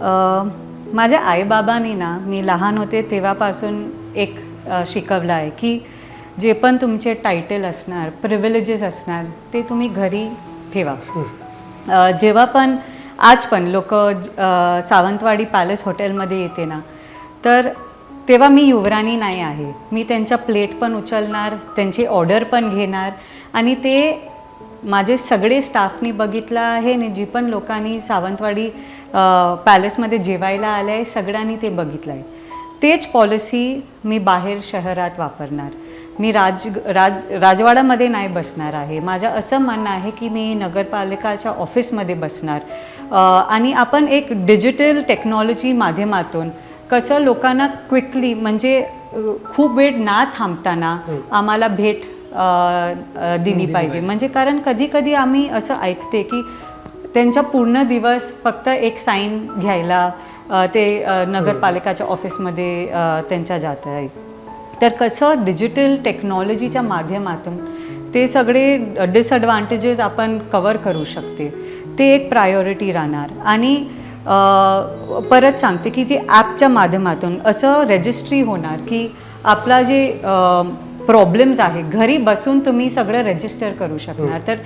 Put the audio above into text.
माझ्या आईबाबांनी ना, मी लहान होते तेव्हापासून एक शिकवलं आहे की जे पण तुमचे टायटल असणार, प्रिव्हिलेजेस असणार, ते तुम्ही घरी ठेवा. जेव्हा पण आज पण लोक सावंतवाडी पॅलेस हॉटेलमध्ये येते ना, तर तेव्हा मी युवराणी नाही आहे. मी त्यांच्या प्लेट पण उचलणार, त्यांची ऑर्डर पण घेणार, आणि ते माझे सगळे स्टाफनी बघितलं आहे आणि जी पण लोकांनी सावंतवाडी पॅलेसमध्ये जेवायला आलं आहे सगळ्यांनी ते बघितलं आहे. तेच पॉलिसी मी बाहेर शहरात वापरणार. मी राजवाड्यामध्ये नाही बसणार आहे. माझं असं म्हणणं आहे की मी नगरपालिकाच्या ऑफिसमध्ये बसणार आणि आपण एक डिजिटल टेक्नॉलॉजी माध्यमातून कसं लोकांना क्विकली, म्हणजे खूप वेळ ना थांबताना आम्हाला भेट दिली पाहिजे. म्हणजे कारण कधी कधी आम्ही असं ऐकते की त्यांचा पूर्ण दिवस फक्त एक साईन घ्यायला ते नगरपालिकाच्या ऑफिसमध्ये त्यांच्या जात आहे. तर कसं डिजिटल टेक्नॉलॉजीच्या माध्यमातून ते सगळे डिसएडव्हान्टेजेस आपण कवर करू शकते, ते एक प्रायोरिटी राहणार. आणि परत सांगते की जे ॲपच्या माध्यमातून असं रजिस्ट्री होणार की आपला जे प्रॉब्लेम्स आहे घरी बसून तुम्ही सगळं रजिस्टर करू शकणार. तर